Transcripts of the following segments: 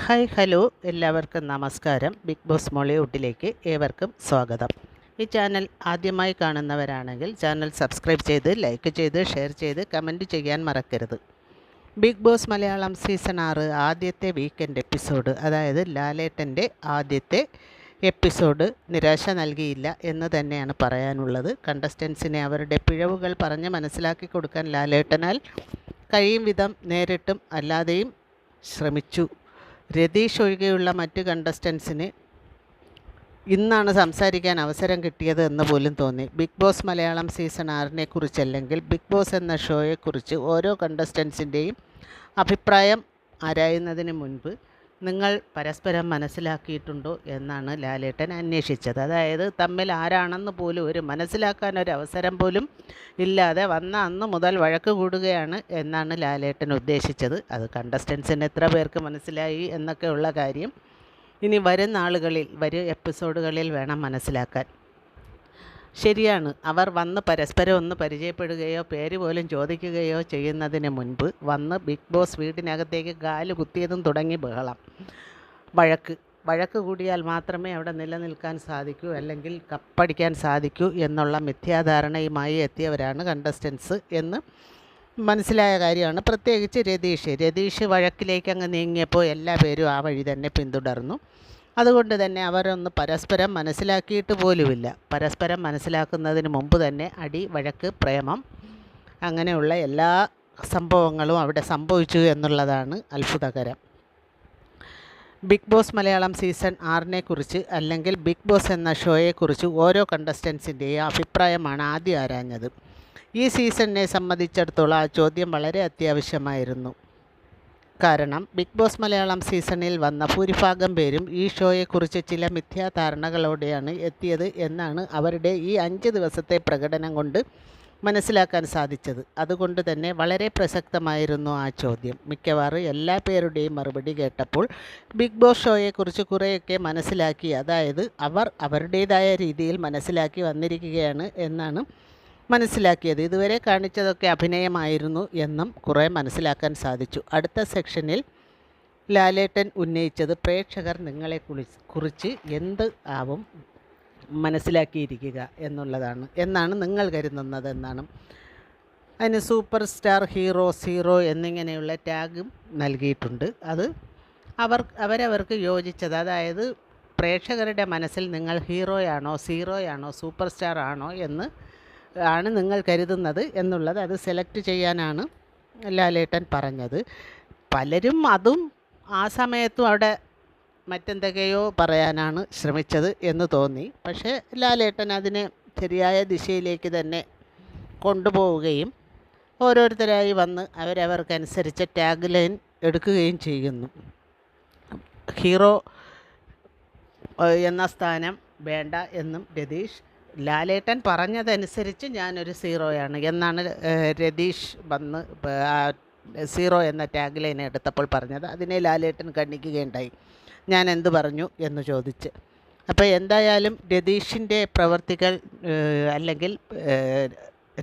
Hi hello എല്ലാവർക്കും നമസ്കാരം. Big boss മോളിവുഡിലേക്ക് ഏവർക്കും സ്വാഗതം. ഈ ചാനൽ ആദ്യമായി കാണുന്നവരാണെങ്കിൽ ചാനൽ സബ്സ്ക്രൈബ് ചെയ്ത് ലൈക്ക് ചെയ്ത് ഷെയർ ചെയ്ത് കമൻറ്റ് ചെയ്യാൻ മറക്കരുത്. ബിഗ് ബോസ് മലയാളം സീസൺ 6 ആദ്യത്തെ വീക്കെൻഡ് എപ്പിസോഡ്, അതായത് ലാലേട്ടൻ്റെ ആദ്യത്തെ എപ്പിസോഡ് നിരാശ നൽകിയില്ല എന്ന് തന്നെയാണ് പറയാനുള്ളത്. കണ്ടസ്റ്റൻസിനെ അവരുടെ പിഴവുകൾ പറഞ്ഞ് മനസ്സിലാക്കി കൊടുക്കാൻ ലാലേട്ടനാൽ കഴിയും വിധം നേരിട്ടും അല്ലാതെയും ശ്രമിച്ചു. രതീഷ് ഒഴികെയുള്ള മറ്റ് കണ്ടസ്റ്റൻസിന് ഇന്നാണ് സംസാരിക്കാൻ അവസരം കിട്ടിയത് എന്ന് പോലും തോന്നി. ബിഗ് ബോസ് മലയാളം സീസൺ 6 കുറിച്ചല്ലെങ്കിൽ ബിഗ് ബോസ് എന്ന ഷോയെക്കുറിച്ച് ഓരോ കണ്ടസ്റ്റൻസിൻ്റെയും അഭിപ്രായം ആരായുന്നതിന് മുൻപ് നിങ്ങൾ പരസ്പരം മനസ്സിലാക്കിയിട്ടുണ്ടോ എന്നാണ് ലാലേട്ടൻ അന്വേഷിച്ചത്. അതായത് തമ്മിൽ ആരാണെന്ന് പോലും മനസ്സിലാക്കാൻ ഒരു അവസരം പോലും ഇല്ലാതെ വന്ന അന്ന് മുതൽ വഴക്ക് കൂടുകയാണ് എന്നാണ് ലാലേട്ടൻ ഉദ്ദേശിച്ചത്. അത് കണ്ടസ്റ്റൻസിന് എത്ര പേർക്ക് മനസ്സിലായി എന്നൊക്കെയുള്ള കാര്യം ഇനി വരും എപ്പിസോഡുകളിൽ വേണം മനസ്സിലാക്കാൻ. ശരിയാണ്, അവർ വന്ന് പരസ്പരം ഒന്ന് പരിചയപ്പെടുകയോ പേര് പോലും ചോദിക്കുകയോ ചെയ്യുന്നതിന് മുൻപ് വന്ന് ബിഗ് ബോസ് വീടിനകത്തേക്ക് കാല് കുത്തിയതും തുടങ്ങി ബഹളം, വഴക്ക് കൂടിയാൽ മാത്രമേ അവിടെ നിലനിൽക്കാൻ സാധിക്കൂ, അല്ലെങ്കിൽ കപ്പടിക്കാൻ സാധിക്കൂ എന്നുള്ള മിഥ്യാധാരണയുമായി എത്തിയവരാണ് കണ്ടസ്റ്റൻസ് എന്ന് മനസ്സിലായ കാര്യമാണ്. പ്രത്യേകിച്ച് രതീഷ് വഴക്കിലേക്ക് അങ്ങ് നീങ്ങിയപ്പോൾ എല്ലാ പേരും ആ വഴി തന്നെ പിന്തുടർന്നു. അതുകൊണ്ട് തന്നെ അവരൊന്ന് പരസ്പരം മനസ്സിലാക്കിയിട്ട് പോലുമില്ല. പരസ്പരം മനസ്സിലാക്കുന്നതിന് മുമ്പ് തന്നെ അടി, വഴക്ക്, പ്രേമം, അങ്ങനെയുള്ള എല്ലാ സംഭവങ്ങളും അവിടെ സംഭവിച്ചു എന്നുള്ളതാണ് അത്ഭുതകരം. ബിഗ് ബോസ് മലയാളം സീസൺ 6 കുറിച്ച് അല്ലെങ്കിൽ ബിഗ് ബോസ് എന്ന ഷോയെക്കുറിച്ച് ഓരോ കണ്ടസ്റ്റൻസിൻ്റെയും അഭിപ്രായമാണ് ആദ്യം ആരാഞ്ഞത്. ഈ സീസണിനെ സംബന്ധിച്ചിടത്തോളം ആ ചോദ്യം വളരെ അത്യാവശ്യമായിരുന്നു. കാരണം ബിഗ് ബോസ് മലയാളം സീസണിൽ വന്ന ഭൂരിഭാഗം പേരും ഈ ഷോയെക്കുറിച്ച് ചില മിഥ്യാധാരണകളോടെയാണ് എത്തിയത് എന്നാണ് അവരുടെ ഈ 5 ദിവസത്തെ പ്രകടനം കൊണ്ട് മനസ്സിലാക്കാൻ സാധിച്ചത്. അതുകൊണ്ട് തന്നെ വളരെ പ്രസക്തമായിരുന്നു ആ ചോദ്യം. മിക്കവാറും എല്ലാ പേരുടെയും മറുപടി കേട്ടപ്പോൾ ബിഗ് ബോസ് ഷോയെക്കുറിച്ച് കുറേയൊക്കെ മനസ്സിലാക്കി, അതായത് അവർ അവരുടേതായ രീതിയിൽ മനസ്സിലാക്കി വന്നിരിക്കുകയാണ് എന്നാണ് മനസ്സിലാക്കിയത്. ഇതുവരെ കാണിച്ചതൊക്കെ അഭിനയമായിരുന്നു എന്നും കുറേ മനസ്സിലാക്കാൻ സാധിച്ചു. അടുത്ത സെക്ഷനിൽ ലാലേട്ടൻ ഉന്നയിച്ചത് പ്രേക്ഷകർ നിങ്ങളെ കുറിച്ച് എന്ത് ആവും മനസ്സിലാക്കിയിരിക്കുക എന്നാണ് നിങ്ങൾ കരുതുന്നത് എന്നാണ്. അതിന് സൂപ്പർ സ്റ്റാർ, ഹീറോ, സീറോ എന്നിങ്ങനെയുള്ള ടാഗും നൽകിയിട്ടുണ്ട്. അത് അവരവർക്ക് യോജിച്ചത്, അതായത് പ്രേക്ഷകരുടെ മനസ്സിൽ നിങ്ങൾ ഹീറോയാണോ, സീറോയാണോ, സൂപ്പർ സ്റ്റാർ ആണോ എന്ന് ആണ് നിങ്ങൾ കരുതുന്നത് എന്നുള്ളത് അത് സെലക്ട് ചെയ്യാനാണ് ലാലേട്ടൻ പറഞ്ഞത്. പലരും അതും ആ സമയത്തും അവിടെ മറ്റെന്തൊക്കെയോ പറയാനാണ് ശ്രമിച്ചത് എന്ന് തോന്നി. പക്ഷേ ലാലേട്ടൻ അതിനെ ശരിയായ ദിശയിലേക്ക് തന്നെ കൊണ്ടുപോവുകയും ഓരോരുത്തരായി വന്ന് അവരവർക്കനുസരിച്ച് ടാഗ് ലൈൻ എടുക്കുകയും ചെയ്യുന്നു. ഹീറോ എന്ന സ്ഥാനം വേണ്ട എന്നും രതീഷ്, ലാലേട്ടൻ പറഞ്ഞതനുസരിച്ച് ഞാനൊരു സീറോയാണ് എന്നാണ് രതീഷ് വന്ന് സീറോ എന്ന ടാഗ് ലൈൻ എടുത്തപ്പോൾ പറഞ്ഞത്. അതിനെ ലാലേട്ടൻ ഖണ്ഡിക്കുകയുണ്ടായി. ഞാൻ എന്ത് പറഞ്ഞു എന്ന് ചോദിച്ച്. അപ്പോൾ എന്തായാലും രതീഷിൻ്റെ പ്രവർത്തികൾ അല്ലെങ്കിൽ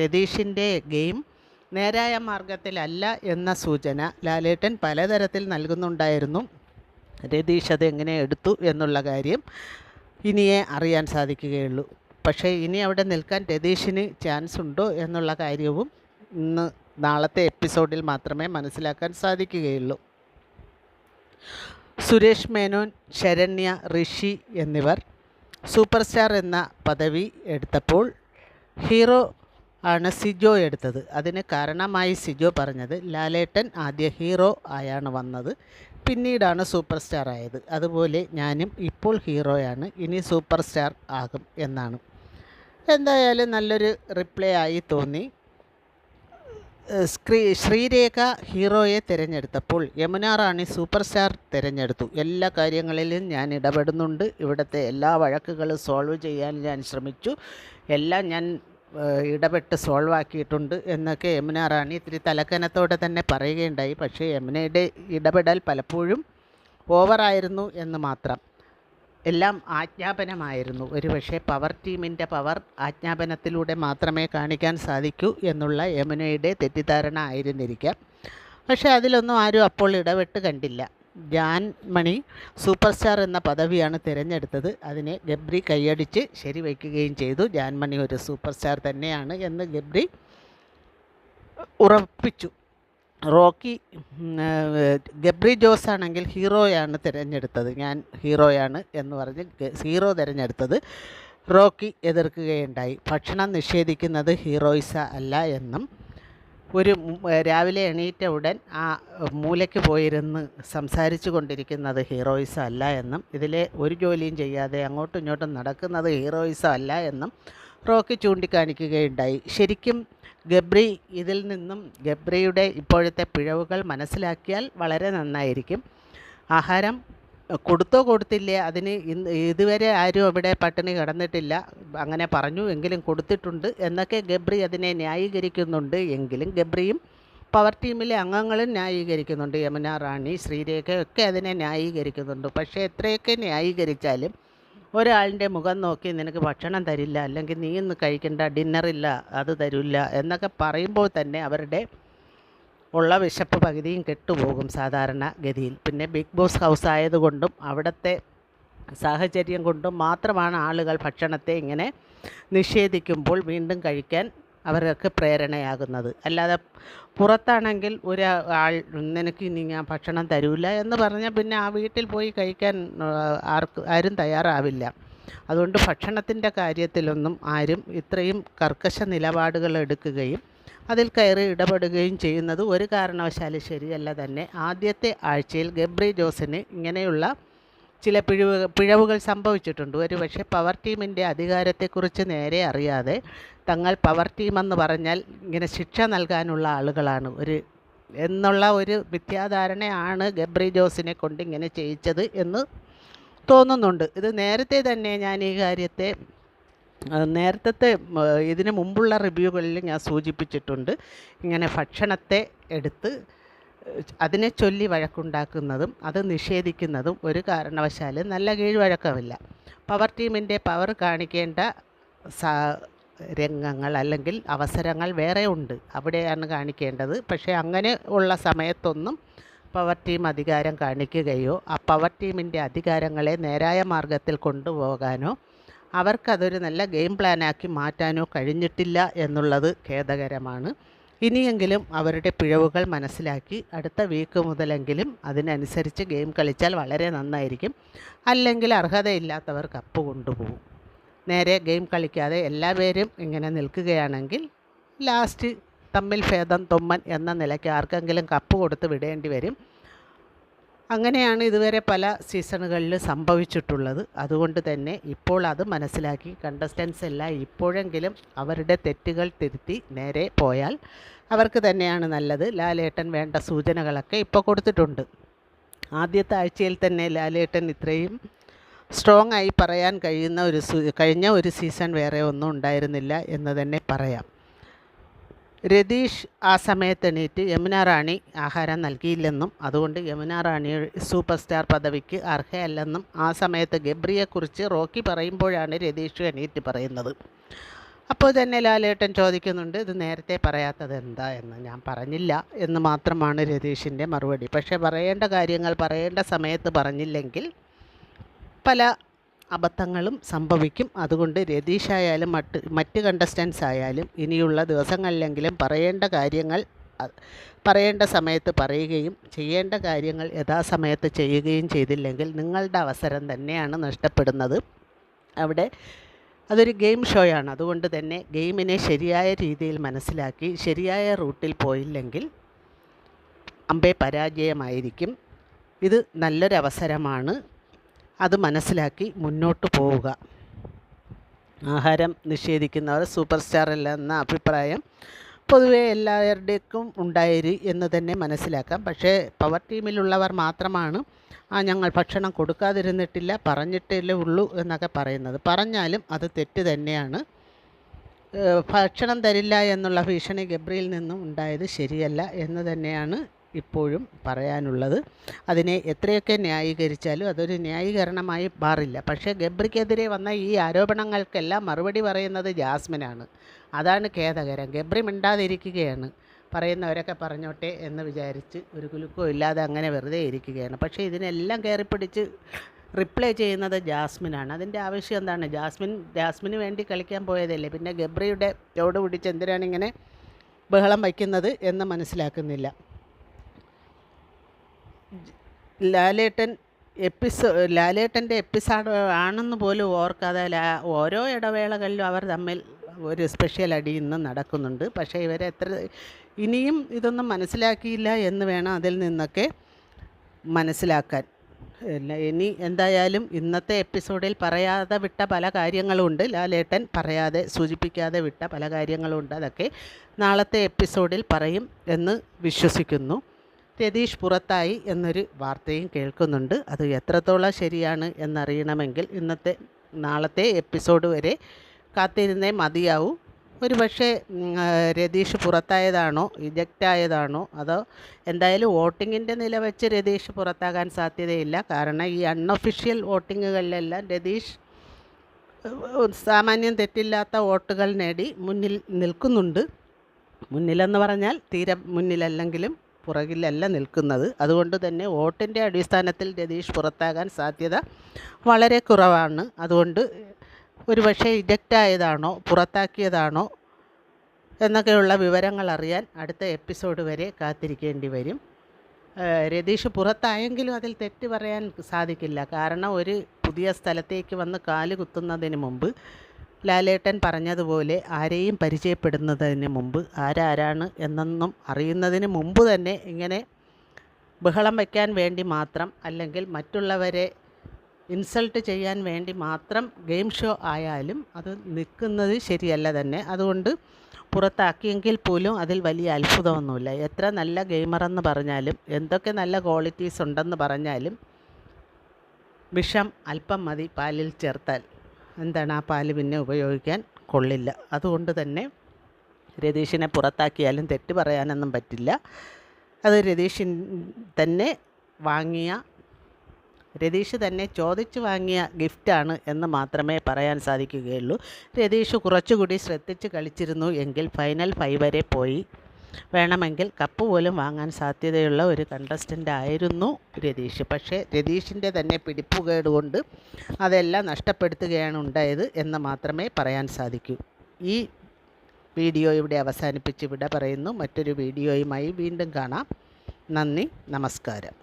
രതീഷിൻ്റെ ഗെയിം നേരായ മാർഗത്തിലല്ല എന്ന സൂചന ലാലേട്ടൻ പലതരത്തിൽ നൽകുന്നുണ്ടായിരുന്നു. രതീഷ് അതെങ്ങനെ എടുത്തു എന്നുള്ള കാര്യം ഇനിയേ അറിയാൻ സാധിക്കുകയുള്ളൂ. പക്ഷേ ഇനി അവിടെ നിൽക്കാൻ രതീഷിന് ചാൻസ് ഉണ്ടോ എന്നുള്ള കാര്യവും നാളത്തെ എപ്പിസോഡിൽ മാത്രമേ മനസ്സിലാക്കാൻ സാധിക്കുകയുള്ളൂ. സുരേഷ് മേനോൻ, ശരണ്യ, ഋഷി എന്നിവർ സൂപ്പർ സ്റ്റാർ എന്ന പദവി എടുത്തപ്പോൾ ഹീറോ ആണ് സിജോ എടുത്തത്. അതിന് കാരണമായി സിജോ പറഞ്ഞത് ലാലേട്ടൻ ആദ്യ ഹീറോ ആയാണ് വന്നത്, പിന്നീടാണ് സൂപ്പർ സ്റ്റാർ ആയത്. അതുപോലെ ഞാനും ഇപ്പോൾ ഹീറോയാണ്, ഇനി സൂപ്പർ സ്റ്റാർ ആകും എന്നാണ്. എന്തായാലും നല്ലൊരു റിപ്ലൈ ആയി തോന്നി. ശ്രീരേഖ ഹീറോയെ തിരഞ്ഞെടുത്തപ്പോൾ യമുന റാണി സൂപ്പർ സ്റ്റാർ തിരഞ്ഞെടുത്തു. എല്ലാ കാര്യങ്ങളിലും ഞാൻ ഇടപെടുന്നുണ്ട്, ഇവിടുത്തെ എല്ലാ വഴക്കുകളും സോൾവ് ചെയ്യാൻ ഞാൻ ശ്രമിച്ചു, എല്ലാം ഞാൻ ഇടപെട്ട് സോൾവ് ആക്കിയിട്ടുണ്ട് എന്നൊക്കെ യമുന റാണി ഇത്തിരി തലക്കനത്തോടെ തന്നെ പറയുകയുണ്ടായി. പക്ഷേ യമുനയുടെ ഇടപെടൽ പലപ്പോഴും ഓവറായിരുന്നു എന്ന് മാത്രം. എല്ലാം ആജ്ഞാപനമായിരുന്നു. ഒരുപക്ഷെ പവർ ടീമിൻ്റെ പവർ ആജ്ഞാപനത്തിലൂടെ മാത്രമേ കാണിക്കാൻ സാധിക്കൂ എന്നുള്ള യമുനയുടെ തെറ്റിദ്ധാരണ ആയിരുന്നിരിക്കാം. പക്ഷേ അതിലൊന്നും ആരും അപ്പോൾ ഇടപെട്ട് കണ്ടില്ല. ജാൻമണി സൂപ്പർ സ്റ്റാർ എന്ന പദവിയാണ് തിരഞ്ഞെടുത്തത്. അതിനെ ഗബ്രി കൈയടിച്ച് ശരിവയ്ക്കുകയും ചെയ്തു. ജാൻമണി ഒരു സൂപ്പർ സ്റ്റാർ തന്നെയാണ് എന്ന് ഗബ്രി ഉറപ്പിച്ചു. റോക്കി ഗബ്രി ജോസ് ആണെങ്കിൽ ഹീറോയാണ് തിരഞ്ഞെടുത്തത്. ഞാൻ ഹീറോയാണ് എന്ന് പറഞ്ഞ് ഹീറോ തിരഞ്ഞെടുത്തത് റോക്കി എതിർക്കുകയുണ്ടായി. ഭക്ഷണം നിഷേധിക്കുന്നത് ഹീറോയിസ അല്ല എന്നും രാവിലെ എണീറ്റ ഉടൻ ആ മൂലയ്ക്ക് പോയിരുന്ന് സംസാരിച്ചു കൊണ്ടിരിക്കുന്നത് ഹീറോയിസം അല്ല എന്നും ഇതിലെ ഒരു ജോലിയും ചെയ്യാതെ അങ്ങോട്ടും ഇങ്ങോട്ടും നടക്കുന്നത് ഹീറോയിസം അല്ല എന്നും റോക്കി ചൂണ്ടിക്കാണിക്കുകയുണ്ടായി. ശരിക്കും ഗബ്രി ഇതിൽ നിന്നും ഗബ്രിയുടെ ഇപ്പോഴത്തെ പിഴവുകൾ മനസ്സിലാക്കിയാൽ വളരെ നന്നായിരിക്കും. ആഹാരം കൊടുത്തോ കൊടുത്തില്ലേ, അതിന് ഇതുവരെ ആരും അവിടെ പട്ടിണി കിടന്നിട്ടില്ല, അങ്ങനെ പറഞ്ഞു എങ്കിലും കൊടുത്തിട്ടുണ്ട് എന്നൊക്കെ ഗബ്രി അതിനെ ന്യായീകരിക്കുന്നുണ്ട്. എങ്കിലും ഗബ്രിയും പവർ ടീമിലെ അംഗങ്ങളും ന്യായീകരിക്കുന്നുണ്ട്. യമുന റാണി, ശ്രീരേഖയൊക്കെ അതിനെ ന്യായീകരിക്കുന്നുണ്ട്. പക്ഷേ എത്രയൊക്കെ ന്യായീകരിച്ചാലും ഒരാളിൻ്റെ മുഖം നോക്കി നിനക്ക് ഭക്ഷണം തരില്ല, അല്ലെങ്കിൽ നീ ഇന്ന് കഴിക്കേണ്ട ഡിന്നറില്ല, അത് തരില്ല എന്നൊക്കെ പറയുമ്പോൾ തന്നെ അവരുടെ ഉള്ള വിശപ്പ് പകുതിയും കെട്ടുപോകും സാധാരണ ഗതിയിൽ. പിന്നെ ബിഗ് ബോസ് ഹൗസ് ആയതുകൊണ്ടും അവിടുത്തെ സാഹചര്യം കൊണ്ടും മാത്രമാണ് ആളുകൾ ഭക്ഷണത്തെ ഇങ്ങനെ നിഷേധിക്കുമ്പോൾ വീണ്ടും കഴിക്കാൻ അവർക്ക് പ്രേരണയാകുന്നത്. അല്ലാതെ പുറത്താണെങ്കിൽ ഒരാൾ നിനക്ക് ഇനി ഞാൻ ഭക്ഷണം തരൂല എന്ന് പറഞ്ഞാൽ പിന്നെ ആ വീട്ടിൽ പോയി കഴിക്കാൻ ആരും തയ്യാറാവില്ല. അതുകൊണ്ട് ഭക്ഷണത്തിൻ്റെ കാര്യത്തിലൊന്നും ആരും ഇത്രയും കർക്കശ നിലപാടുകൾ എടുക്കുകയും അതിൽ കയറി ഇടപെടുകയും ചെയ്യുന്നത് ഒരു കാരണവശാലും ശരിയല്ല തന്നെ. ആദ്യത്തെ ആഴ്ചയിൽ ഗബ്രി ജോസിന് ഇങ്ങനെയുള്ള ചില പിഴവുകൾ സംഭവിച്ചിട്ടുണ്ട്. പക്ഷേ പവർ ടീമിൻ്റെ അധികാരത്തെക്കുറിച്ച് നേരെ അറിയാതെ തങ്ങൾ പവർ ടീമെന്ന് പറഞ്ഞാൽ ഇങ്ങനെ ശിക്ഷ നൽകാനുള്ള ആളുകളാണ് എന്നുള്ള ഒരു മിഥ്യാധാരണയാണ് ഗബ്രി ജോസിനെ കൊണ്ട് ഇങ്ങനെ ചെയ്യിച്ചത് എന്ന് തോന്നുന്നുണ്ട്. ഇത് നേരത്തെ തന്നെ ഞാൻ ഈ കാര്യത്തെ നേരത്തെ ഇതിന് മുമ്പുള്ള റിവ്യൂകളിൽ ഞാൻ സൂചിപ്പിച്ചിട്ടുണ്ട്. ഇങ്ങനെ ഭക്ഷണത്തെ എടുത്ത് അതിനെ ചൊല്ലി വഴക്കുണ്ടാക്കുന്നതും അത് നിഷേധിക്കുന്നതും ഒരു കാരണവശാലും നല്ല കീഴ്വഴക്കമില്ല. പവർ ടീമിൻ്റെ പവർ കാണിക്കേണ്ട രംഗങ്ങൾ അല്ലെങ്കിൽ അവസരങ്ങൾ വേറെ ഉണ്ട്, അവിടെയാണ് കാണിക്കേണ്ടത്. പക്ഷേ അങ്ങനെ ഉള്ള സമയത്തൊന്നും പവർ ടീം അധികാരം കാണിക്കുകയോ ആ പവർ ടീമിൻ്റെ അധികാരങ്ങളെ നേരായ മാർഗത്തിൽ കൊണ്ടുപോകാനോ അവർക്കതൊരു നല്ല ഗെയിം പ്ലാനാക്കി മാറ്റാനോ കഴിഞ്ഞിട്ടില്ല എന്നുള്ളത് ഖേദകരമാണ്. ഇനിയെങ്കിലും അവരുടെ പിഴവുകൾ മനസ്സിലാക്കി അടുത്ത വീക്ക് മുതലെങ്കിലും അതിനനുസരിച്ച് ഗെയിം കളിച്ചാൽ വളരെ നന്നായിരിക്കും. അല്ലെങ്കിൽ അർഹതയില്ലാത്തവർ കപ്പ് കൊണ്ടുപോകും. നേരെ ഗെയിം കളിക്കാതെ എല്ലാവരും ഇങ്ങനെ നിൽക്കുകയാണെങ്കിൽ ലാസ്റ്റ് തമ്മിൽ ഭേദം തൊമ്മൻ എന്ന നിലയ്ക്ക് ആർക്കെങ്കിലും കപ്പ് കൊടുത്ത് വിടേണ്ടി വരും. അങ്ങനെയാണ് ഇതുവരെ പല സീസണുകളിൽ സംഭവിച്ചിട്ടുള്ളത്. അതുകൊണ്ട് തന്നെ ഇപ്പോൾ അത് മനസ്സിലാക്കി കണ്ടസ്റ്റൻസ് എല്ലാം ഇപ്പോഴെങ്കിലും അവരുടെ തെറ്റുകൾ തിരുത്തി നേരെ പോയാൽ അവർക്ക് തന്നെയാണ് നല്ലത്. ലാലേട്ടൻ വേണ്ട സൂചനകളൊക്കെ ഇപ്പോൾ കൊടുത്തിട്ടുണ്ട്. ആദ്യത്തെ ആഴ്ചയിൽ തന്നെ ലാലേട്ടൻ ഇത്രയും സ്ട്രോങ് ആയി പറയാൻ കഴിഞ്ഞ ഒരു സീസൺ വേറെ ഒന്നും ഉണ്ടായിരുന്നില്ല എന്ന് തന്നെ പറയാം. രതീഷ് ആ സമയത്ത് എണീറ്റ് യമുന റാണി ആഹാരം നൽകിയില്ലെന്നും അതുകൊണ്ട് യമുന റാണി സൂപ്പർ സ്റ്റാർ പദവിക്ക് അർഹയല്ലെന്നും ആ സമയത്ത് ഗബ്രിയെക്കുറിച്ച് റോക്കി പറയുമ്പോഴാണ് രതീഷ് എണീറ്റ് പറയുന്നത്. അപ്പോൾ തന്നെ ലാലേട്ടൻ ചോദിക്കുന്നുണ്ട്, ഇത് നേരത്തെ പറയാത്തത് എന്താ എന്ന്. ഞാൻ പറഞ്ഞില്ല എന്ന് മാത്രമാണ് രതീഷിൻ്റെ മറുപടി. പക്ഷേ പറയേണ്ട കാര്യങ്ങൾ പറയേണ്ട സമയത്ത് പറഞ്ഞില്ലെങ്കിൽ പല അബദ്ധങ്ങളും സംഭവിക്കും. അതുകൊണ്ട് രതീഷായാലും മറ്റ് കണ്ടസ്റ്റൻസ് ആയാലും ഇനിയുള്ള ദിവസങ്ങളിലെങ്കിലും പറയേണ്ട സമയത്ത് പറയുകയും ചെയ്യേണ്ട കാര്യങ്ങൾ യഥാസമയത്ത് ചെയ്യുകയും ചെയ്തില്ലെങ്കിൽ നിങ്ങളുടെ അവസരം തന്നെയാണ് നഷ്ടപ്പെടുന്നത്. അവിടെ അതൊരു ഗെയിം ഷോയാണ്. അതുകൊണ്ട് തന്നെ ഗെയിമിനെ ശരിയായ രീതിയിൽ മനസ്സിലാക്കി ശരിയായ റൂട്ടിൽ പോയില്ലെങ്കിൽ അമ്പേ പരാജയമായിരിക്കും. ഇത് നല്ലൊരവസരമാണ്, അത് മനസ്സിലാക്കി മുന്നോട്ട് പോവുക. ആഹാരം നിഷേധിക്കുന്നവർ സൂപ്പർ സ്റ്റാർ അല്ല എന്ന അഭിപ്രായം പൊതുവെ എല്ലാവരുടേക്കും ഉണ്ടായി എന്ന് തന്നെ മനസ്സിലാക്കാം. പക്ഷേ പവർ ടീമിലുള്ളവർ മാത്രമാണ് ഞങ്ങൾ ഭക്ഷണം കൊടുക്കാതിരുന്നിട്ടില്ല, പറഞ്ഞിട്ടേ ഉള്ളൂ എന്നൊക്കെ പറയുന്നത്. പറഞ്ഞാലും അത് തെറ്റ് തന്നെയാണ്. ഭക്ഷണം തരില്ല എന്നുള്ള ഭീഷണി ഗബ്രിയിൽ നിന്നും ഉണ്ടായത് ശരിയല്ല എന്ന് തന്നെയാണ് ഇപ്പോഴും പറയാനുള്ളത്. അതിനെ എത്രയൊക്കെ ന്യായീകരിച്ചാലും അതൊരു ന്യായീകരണമായി മാറില്ല. പക്ഷേ ഗബ്രിക്കെതിരെ വന്ന ഈ ആരോപണങ്ങൾക്കെല്ലാം മറുപടി പറയുന്നത് ജാസ്മിനാണ്. അതാണ് ഖേദകരം. ഗബ്രി മിണ്ടാതിരിക്കുകയാണ്. പറയുന്നവരൊക്കെ പറഞ്ഞോട്ടെ എന്ന് വിചാരിച്ച് ഒരു കുലുക്കവും ഇല്ലാതെ അങ്ങനെ വെറുതെ ഇരിക്കുകയാണ്. പക്ഷേ ഇതിനെല്ലാം കയറിപ്പിടിച്ച് റിപ്ലൈ ചെയ്യുന്നത് ജാസ്മിനാണ്. അതിൻ്റെ ആവശ്യം എന്താണ്? ജാസ്മിന് വേണ്ടി കളിക്കാൻ പോയതല്ലേ, പിന്നെ ഗബ്രിയുടെ ചോട് പിടിച്ച് എന്തിനാണ് ഇങ്ങനെ ബഹളം വയ്ക്കുന്നത് എന്ന് മനസ്സിലാക്കുന്നില്ല. ലാലേട്ടൻ്റെ എപ്പിസോഡ് ആണെന്ന് പോലും ഓർക്കാതെ ഓരോ ഇടവേളകളിലും അവർ തമ്മിൽ ഒരു സ്പെഷ്യൽ അടി ഇന്നും നടക്കുന്നുണ്ട്. പക്ഷേ ഇനിയും ഇതൊന്നും മനസ്സിലാക്കിയില്ല എന്ന് വേണം അതിൽ നിന്നൊക്കെ മനസ്സിലാക്കാൻ. ഇനി എന്തായാലും ഇന്നത്തെ എപ്പിസോഡിൽ പറയാതെ വിട്ട പല കാര്യങ്ങളുമുണ്ട്. ലാലേട്ടൻ പറയാതെ സൂചിപ്പിക്കാതെ വിട്ട പല കാര്യങ്ങളുമുണ്ട്. അതൊക്കെ നാളത്തെ എപ്പിസോഡിൽ പറയും എന്ന് വിശ്വസിക്കുന്നു. രതീഷ് പുറത്തായി എന്നൊരു വാർത്തയും കേൾക്കുന്നുണ്ട്. അത് എത്രത്തോളം ശരിയാണ് എന്നറിയണമെങ്കിൽ നാളത്തെ എപ്പിസോഡ് വരെ കാത്തിരുന്നേ മതിയാവും. ഒരു പക്ഷേ രതീഷ് പുറത്തായതാണോ ഇജക്റ്റ് ആയതാണോ അതോ എന്തായാലും വോട്ടിങ്ങിൻ്റെ നില വെച്ച് രതീഷ് പുറത്താകാൻ സാധ്യതയില്ല. കാരണം ഈ അൺഒഫീഷ്യൽ വോട്ടിങ്ങുകളിലെല്ലാം രതീഷ് സാമാന്യം തെറ്റില്ലാത്ത വോട്ടുകൾ നേടി മുന്നിൽ നിൽക്കുന്നുണ്ട്. മുന്നിലെന്ന് പറഞ്ഞാൽ തീരെ മുന്നിലല്ലെങ്കിലും പുറകിലല്ല നിൽക്കുന്നത്. അതുകൊണ്ട് തന്നെ വോട്ടിൻ്റെ അടിസ്ഥാനത്തിൽ രതീഷ് പുറത്താകാൻ സാധ്യത വളരെ കുറവാണ്. അതുകൊണ്ട് ഒരുപക്ഷെ ഇജക്റ്റ് ആയതാണോ പുറത്താക്കിയതാണോ എന്നൊക്കെയുള്ള വിവരങ്ങൾ അറിയാൻ അടുത്ത എപ്പിസോഡ് വരെ കാത്തിരിക്കേണ്ടി വരും. രതീഷ് പുറത്തായെങ്കിലും അതിൽ തെറ്റ് പറയാൻ സാധിക്കില്ല. കാരണം ഒരു പുതിയ സ്ഥലത്തേക്ക് വന്ന് കാല് കുത്തുന്നതിന് മുമ്പ് ലാലേട്ടൻ പറഞ്ഞതുപോലെ ആരെയും പരിചയപ്പെടുന്നതിന് മുമ്പ് ആരാരാണ് എന്നൊന്നും അറിയുന്നതിന് മുമ്പ് തന്നെ ഇങ്ങനെ ബഹളം വയ്ക്കാൻ വേണ്ടി മാത്രം, അല്ലെങ്കിൽ മറ്റുള്ളവരെ ഇൻസൾട്ട് ചെയ്യാൻ വേണ്ടി മാത്രം ഗെയിം ഷോ ആയാലും അത് നിൽക്കുന്നത് ശരിയല്ല തന്നെ. അതുകൊണ്ട് പുറത്താക്കിയെങ്കിൽ പോലും അതിൽ വലിയ അത്ഭുതമൊന്നുമില്ല. എത്ര നല്ല ഗെയിമറെന്ന് പറഞ്ഞാലും എന്തൊക്കെ നല്ല ക്വാളിറ്റീസ് ഉണ്ടെന്ന് പറഞ്ഞാലും വിഷം അല്പം മതി പാലിൽ ചേർത്താൽ എന്താണ് ആ പാല് പിന്നെ ഉപയോഗിക്കാൻ കൊള്ളില്ല. അതുകൊണ്ട് തന്നെ രതീഷിനെ പുറത്താക്കിയാലും തെറ്റ് പറയാനൊന്നും പറ്റില്ല. അത് രതീഷ് തന്നെ ചോദിച്ചു വാങ്ങിയ ഗിഫ്റ്റാണ് എന്ന് മാത്രമേ പറയാൻ സാധിക്കുകയുള്ളൂ. രതീഷ് കുറച്ചുകൂടി ശ്രദ്ധിച്ച് കളിച്ചിരുന്നു എങ്കിൽ ഫൈനൽ 5 വരെ പോയി വേണമെങ്കിൽ കപ്പ് പോലും വാങ്ങാൻ സാധ്യതയുള്ള ഒരു കണ്ടസ്റ്റൻ്റ് ആയിരുന്നു രതീഷ്. പക്ഷേ രതീഷിൻ്റെ തന്നെ പിടിപ്പുകേട് കൊണ്ട് അതെല്ലാം നഷ്ടപ്പെടുത്തുകയാണ് ഉണ്ടായത് എന്ന് മാത്രമേ പറയാൻ സാധിക്കൂ. ഈ വീഡിയോ ഇവിടെ അവസാനിപ്പിച്ച് വിട പറയുന്നു. മറ്റൊരു വീഡിയോയുമായി വീണ്ടും കാണാം. നന്ദി, നമസ്കാരം.